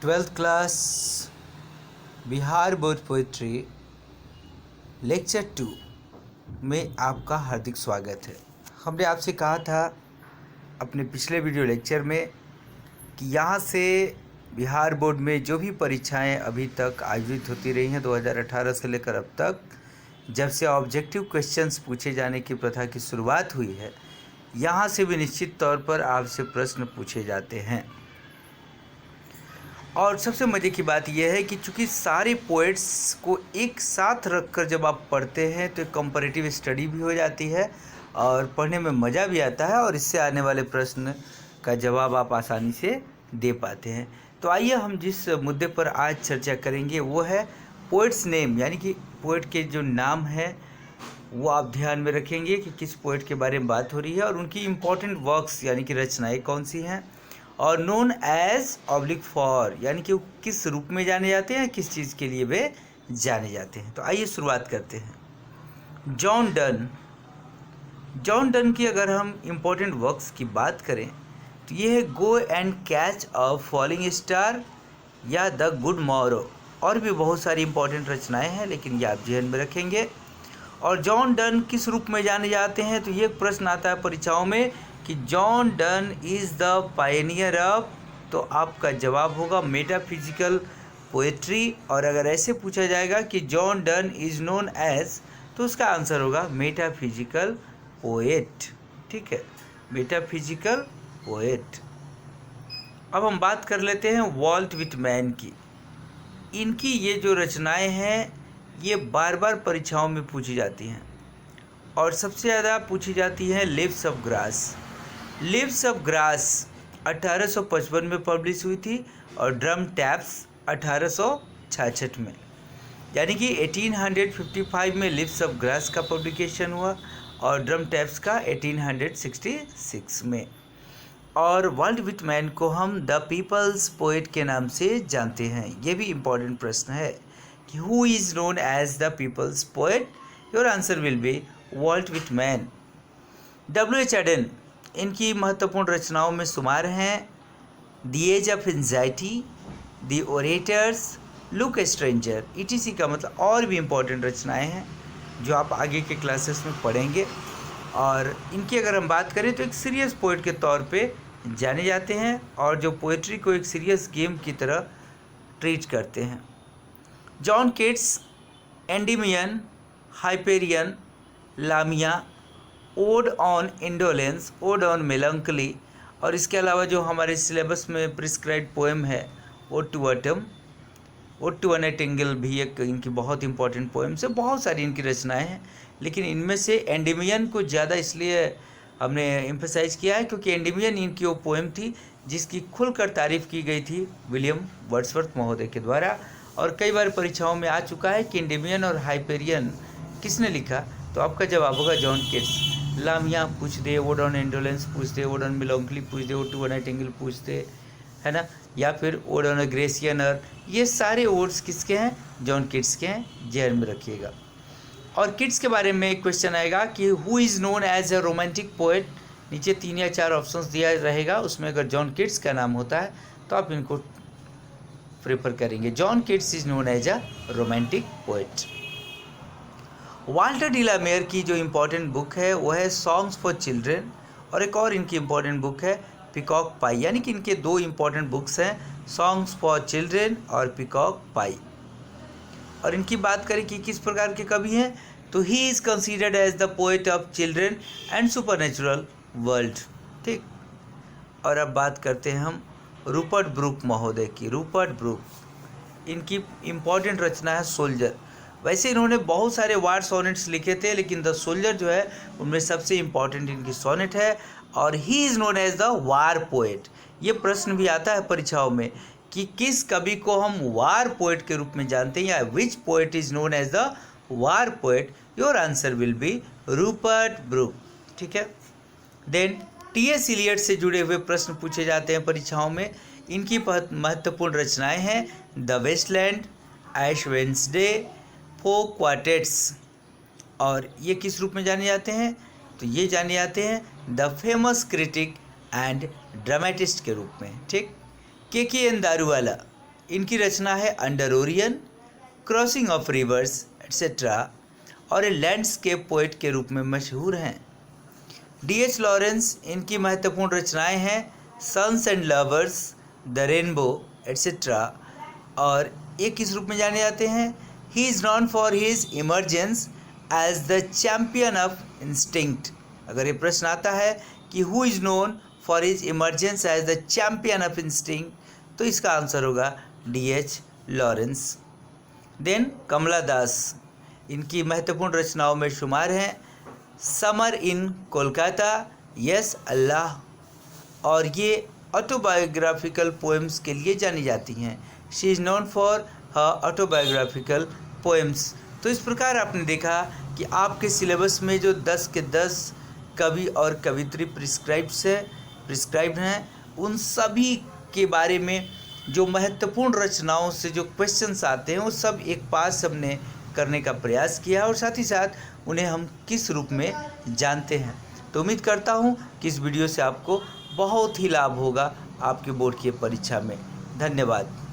Twelfth class Bihar board poetry lecture 2 में आपका हार्दिक स्वागत है। हमने आपसे कहा था अपने पिछले वीडियो लेक्चर में कि यहाँ से बिहार बोर्ड में जो भी परीक्षाएं अभी तक आयोजित होती रही हैं 2018 से लेकर अब तक, जब से ऑब्जेक्टिव क्वेश्चंस पूछे जाने की प्रथा की शुरुआत हुई है, यहाँ से भी निश्चित तौर पर आपसे प्रश्न पूछे जाते हैं। और सबसे मज़े की बात यह है कि चूँकि सारे पोएट्स को एक साथ रखकर जब आप पढ़ते हैं तो एक कंपैरेटिव स्टडी भी हो जाती है और पढ़ने में मज़ा भी आता है और इससे आने वाले प्रश्न का जवाब आप आसानी से दे पाते हैं। तो आइए हम जिस मुद्दे पर आज चर्चा करेंगे वो है पोएट्स नेम, यानी कि पोएट के जो नाम हैं वो आप ध्यान में रखेंगे कि किस पोएट के बारे में बात हो रही है और उनकी इम्पॉर्टेंट वर्क्स यानी कि रचनाएँ कौन सी हैं, और नोन एज ऑब्लिक फॉर यानी कि वो किस रूप में जाने जाते हैं, किस चीज़ के लिए वे जाने जाते हैं। तो आइए शुरुआत करते हैं। जॉन डन की अगर हम इम्पोर्टेंट वर्क्स की बात करें तो ये है go and catch a falling star या द गुड मॉरो, और भी बहुत सारी इम्पोर्टेंट रचनाएं हैं लेकिन ये आप ध्यान में रखेंगे। और जॉन डन किस रूप में जाने जाते हैं, तो ये प्रश्न आता है परीक्षाओं में कि John Donne is the Pioneer of, तो आपका जवाब होगा मेटाफिजिकल पोएट्री। और अगर ऐसे पूछा जाएगा कि John Donne is known as, तो उसका आंसर होगा मेटाफिजिकल पोएट। ठीक है, मेटाफिजिकल पोएट। अब हम बात कर लेते हैं वॉल्ट विटमैन की। इनकी ये जो रचनाएं हैं ये बार बार परीक्षाओं में पूछी जाती हैं और सबसे ज़्यादा पूछी जाती हैं Leaves of Grass. Leaves of Grass 1855 में पब्लिश हुई थी और ड्रम टैप्स 1866 में, यानी कि 1855 में लिव्स ऑफ ग्रास का पब्लिकेशन हुआ और ड्रम टैप्स का 1866 में। और वॉल्ट विटमैन को हम द पीपल्स पोएट के नाम से जानते हैं। ये भी इम्पॉर्टेंट प्रश्न है कि who is known as the people's poet. Your answer will be Walt Whitman. W.H. Auden, इनकी महत्वपूर्ण रचनाओं में शुमार हैं The Age of Anxiety, The Orators, Look Stranger, ETC का मतलब और भी इम्पोर्टेंट रचनाएं हैं जो आप आगे के क्लासेस में पढ़ेंगे। और इनकी अगर हम बात करें तो एक सीरियस पोएट के तौर पे जाने जाते हैं और जो पोएट्री को एक सीरियस गेम की तरह ट्रीट करते हैं। John Keats, Endymion, Hyperion, Lamia, ode on indolence, ode on melancholy, और इसके अलावा जो हमारे सिलेबस में प्रिस्क्राइब्ड पोएम है ode to autumn, ode to a nightingale भी एक इनकी बहुत इंपॉर्टेंट पोएम्स है। बहुत सारी इनकी रचनाएं हैं लेकिन इनमें से एंडिमियन को ज़्यादा इसलिए हमने एम्फेसाइज किया है क्योंकि एंडिमियन इनकी वो पोएम थी जिसकी खुलकर तारीफ़ की गई थी विलियम वर्ड्सवर्थ महोदय के द्वारा। और कई बार परीक्षाओं में आ चुका है कि एंडिमियन और हाइपेरियन किसने लिखा, तो आपका जवाब होगा जॉन केट्स। लामिया पूछ दे, ओड ऑन इंडोलेंस पूछ दे, ओड ऑन मेलंकली पूछ दे, ओड टू अ नाइटिंगेल पूछ दे, है ना, या फिर ओड ऑन अ ग्रेसियन अर्थ, ये सारे ओड्स किसके हैं, जॉन केट्स के हैं, ध्यान में रखिएगा। और किड्स के बारे में एक क्वेश्चन आएगा कि who is known as a romantic poet. नीचे 3 या 4 ऑप्शंस दिया रहेगा, उसमें अगर जॉन केट्स का नाम होता है तो आप इनको प्रेफर करेंगे। John Keats is known as a romantic poet. Walter de la Mare की जो इम्पोर्टेंट बुक है वो है सॉन्ग्स फॉर चिल्ड्रेन, और एक और इनकी इम्पोर्टेंट बुक है पीकॉक पाई, यानी कि इनके 2 इम्पोर्टेंट बुक्स हैं सॉन्ग्स फॉर चिल्ड्रेन और पीकॉक पाई। और इनकी बात करें कि किस प्रकार के कवि हैं, तो he is considered as the poet of children and supernatural world. ठीक, और अब बात करते हैं हम रूपर्ट ब्रूक महोदय की। रूपर्ट ब्रूक, इनकी इम्पॉर्टेंट रचना है सोल्जर। वैसे इन्होंने बहुत सारे वार सोनेट्स लिखे थे लेकिन द सोल्जर जो है उनमें सबसे इम्पॉर्टेंट इनकी सोनेट है और he is known as the war poet. ये प्रश्न भी आता है परीक्षाओं में कि किस कवि को हम वार पोएट के रूप में जानते हैं, या which poet is known as the war poet. Your answer will be Rupert Brooke. ठीक है, देन T.S. इलियट से जुड़े हुए प्रश्न पूछे जाते हैं परीक्षाओं में। इनकी महत्वपूर्ण रचनाएं हैं The Waste Land, Ash Wednesday, Four Quartets, और ये किस रूप में जाने जाते हैं, तो ये जाने जाते हैं the famous critic and dramatist के रूप में। ठीक, KKN दारूवाला, इनकी रचना है under Orion, crossing of reverse etcetera, और ये लैंडस्केप पोएट के रूप में मशहूर हैं। D.H. लॉरेंस, इनकी महत्वपूर्ण रचनाएं हैं Sons and Lovers, The Rainbow etcetera, और ये किस रूप में जाने जाते हैं? He is known for his emergence as the champion of instinct. अगर ये प्रश्न आता है कि who is known for his emergence as the champion of instinct, तो इसका आंसर होगा D.H. लॉरेंस। देन कमला दास, इनकी महत्वपूर्ण रचनाओं में शुमार हैं समर इन कोलकाता, यस अल्लाह, और ये ऑटोबायोग्राफिकल पोएम्स के लिए जानी जाती हैं। She is known for her autobiographical poems. तो इस प्रकार आपने देखा कि आपके सिलेबस में जो 10 के 10 कवि और कवित्री प्रिस्क्राइब्ड हैं, उन सभी के बारे में जो महत्वपूर्ण रचनाओं से जो क्वेश्चंस आते हैं वो सब एक पास हमने करने का प्रयास किया, और साथ ही साथ उन्हें हम किस रूप में जानते हैं। तो उम्मीद करता हूँ कि इस वीडियो से आपको बहुत ही लाभ होगा आपके बोर्ड की परीक्षा में। धन्यवाद।